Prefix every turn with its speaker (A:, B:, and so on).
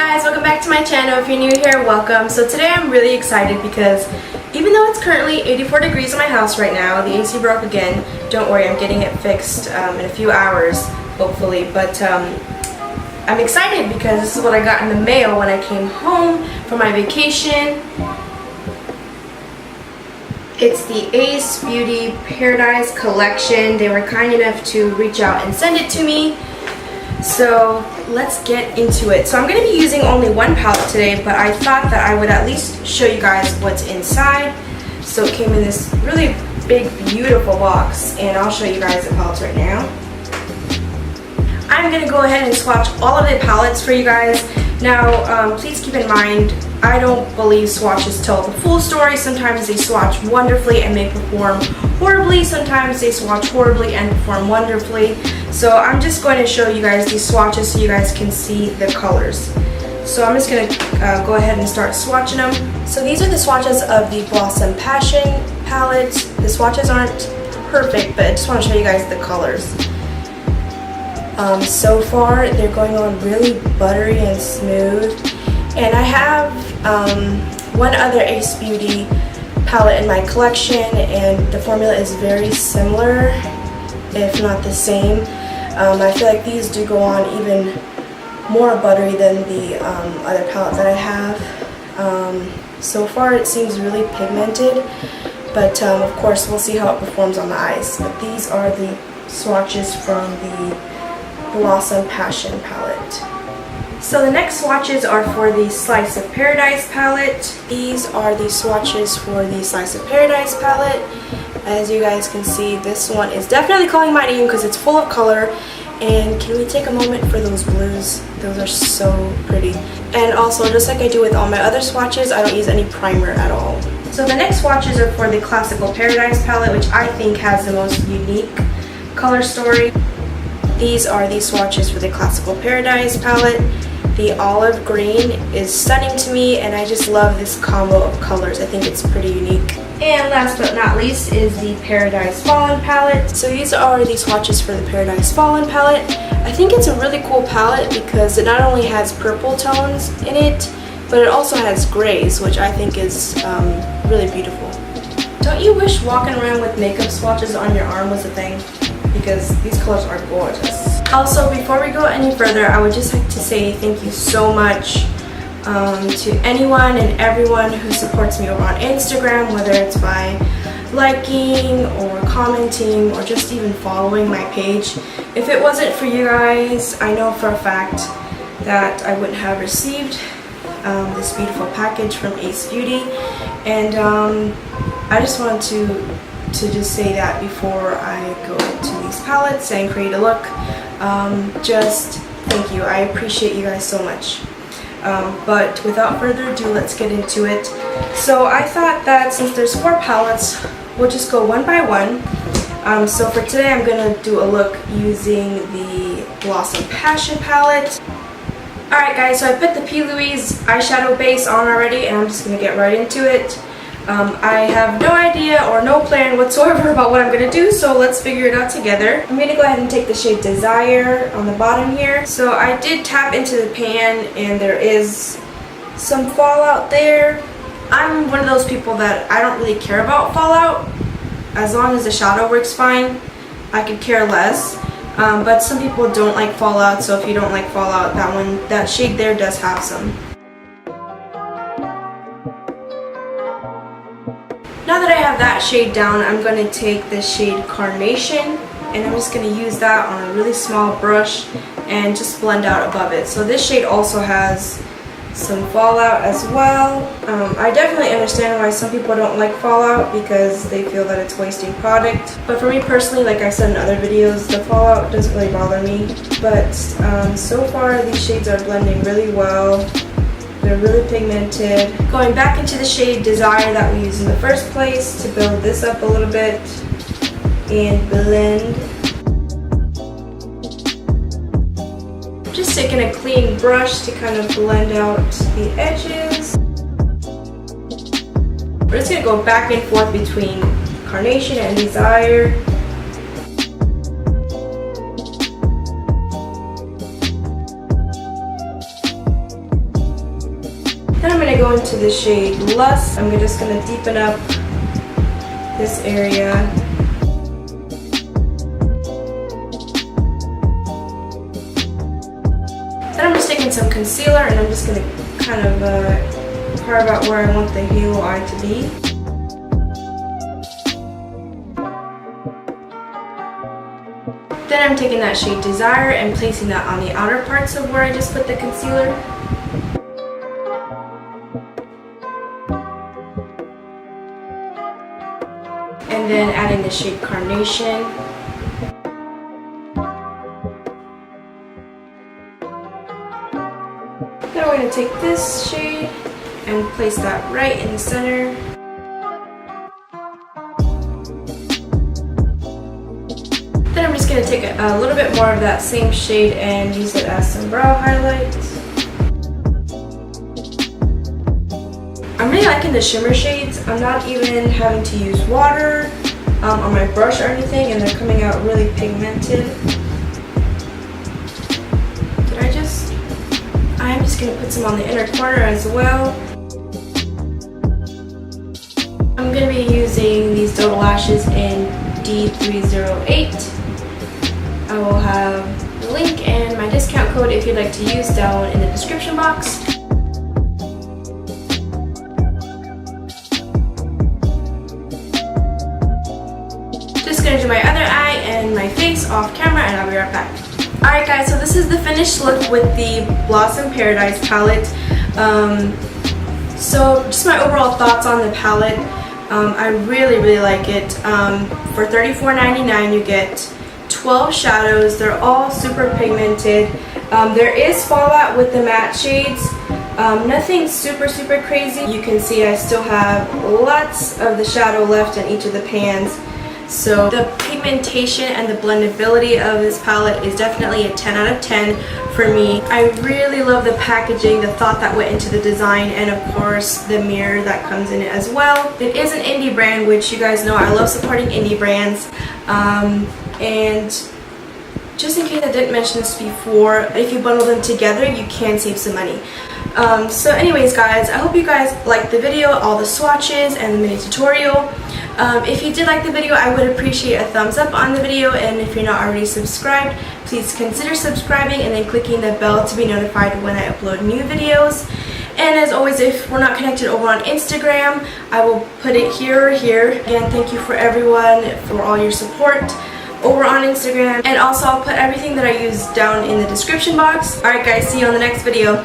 A: guys, welcome back to my channel. If you're new here, welcome. So today I'm really excited because even though it's currently 84 degrees in my house right now, the AC broke again. Don't worry, I'm getting it fixed in a few hours, hopefully. But I'm excited because this is what I got in the mail when I came home from my vacation. It's the Ace Beaute Paradise Collection. They were kind enough to reach out and send it to me. So let's get into it. So I'm going to be using only one palette today, but I thought that I would at least show you guys what's inside. So it came in this really big, beautiful box, and I'll show you guys the palettes right now. I'm going to go ahead and swatch all of the palettes for you guys. Now, please keep in mind, I don't believe swatches tell the full story. Sometimes they swatch wonderfully and may perform horribly. Sometimes they swatch horribly and perform wonderfully. So I'm just going to show you guys these swatches so you guys can see the colors. So I'm just going to go ahead and start swatching them. So these are the swatches of the Blossom Passion palette. The swatches aren't perfect, but I just want to show you guys the colors. So far they're going on really buttery and smooth. And I have one other Ace Beaute palette in my collection, and the formula is very similar, if not the same. I feel like these do go on even more buttery than the other palette that I have. So far it seems really pigmented, but of course we'll see how it performs on the eyes. But these are the swatches from the Blossom Passion palette. So the next swatches are for the Slice of Paradise palette. These are the swatches for the Slice of Paradise palette. As you guys can see, this one is definitely calling my name because it's full of color. And can we take a moment for those blues? Those are so pretty. And also, just like I do with all my other swatches, I don't use any primer at all. So the next swatches are for the Classical Paradise palette, which I think has the most unique color story. These are the swatches for the Classical Paradise palette. The olive green is stunning to me, and I just love this combo of colors. I think it's pretty unique. And last but not least is the Paradise Fallen palette. So these are the swatches for the Paradise Fallen palette. I think it's a really cool palette because it not only has purple tones in it, but it also has grays, which I think is really beautiful. Don't you wish walking around with makeup swatches on your arm was a thing? Because these colors are gorgeous. Also, before we go any further, I would just like to say thank you so much to anyone and everyone who supports me over on Instagram, whether it's by liking or commenting or just even following my page. If it wasn't for you guys, I know for a fact that I wouldn't have received this beautiful package from Ace Beaute, and I just wanted to just say that before I go into these palettes and create a look. Just thank you. I appreciate you guys so much. But without further ado, let's get into it. So I thought that since there's 4 palettes, we'll just go one by one. So for today I'm going to do a look using the Blossom Passion palette. Alright guys, so I put the P. Louise eyeshadow base on already, and I'm just going to get right into it. I have no idea or no plan whatsoever about what I'm going to do, so let's figure it out together. I'm going to go ahead and take the shade Desire on the bottom here. So I did tap into the pan and there is some fallout there. I'm one of those people that I don't really care about fallout. As long as the shadow works fine, I could care less. But some people don't like fallout, so if you don't like fallout, that shade there does have some. Now that I have that shade down, I'm going to take the shade Carnation, and I'm just going to use that on a really small brush and just blend out above it. So this shade also has some fallout as well. I definitely understand why some people don't like fallout because they feel that it's wasting product. But for me personally, like I said in other videos, the fallout doesn't really bother me. But so far these shades are blending really well. They're really pigmented. Going back into the shade Desire that we used in the first place to build this up a little bit and blend. Just taking a clean brush to kind of blend out the edges. We're just going to go back and forth between Carnation and Desire. Then I'm going to go into the shade Lust. I'm just going to deepen up this area. Then I'm just taking some concealer and I'm just going to kind of carve out where I want the halo eye to be. Then I'm taking that shade Desire and placing that on the outer parts of where I just put the concealer. And then adding the shade Carnation. Then we're going to take this shade and place that right in the center. Then I'm just going to take a little bit more of that same shade and use it as some brow highlights. I'm really liking the shimmer shades. I'm not even having to use water on my brush or anything, and they're coming out really pigmented. I'm just going to put some on the inner corner as well. I'm going to be using these doe lashes in D308. I will have the link and my discount code if you'd like to use down in the description box. Just going to do my other eye and my face off camera and I'll be right back. Alright guys, so this is the finished look with the Blossom Paradise palette. So just my overall thoughts on the palette. I really like it. For $34.99 you get 12 shadows. They're all super pigmented. There is fallout with the matte shades. Nothing super crazy. You can see I still have lots of the shadow left in each of the pans. So the pigmentation and the blendability of this palette is definitely a 10 out of 10 for me. I really love the packaging, the thought that went into the design, and of course the mirror that comes in it as well. It is an indie brand, which you guys know I love supporting indie brands. And just in case I didn't mention this before, if you bundle them together you can save some money. So anyways guys, I hope you guys liked the video, all the swatches and the mini tutorial. If you did like the video, I would appreciate a thumbs up on the video, and if you're not already subscribed, please consider subscribing and then clicking the bell to be notified when I upload new videos. And as always, if we're not connected over on Instagram, I will put it here or here. Again, thank you for everyone for all your support over on Instagram, and also I'll put everything that I use down in the description box. Alright guys, see you on the next video.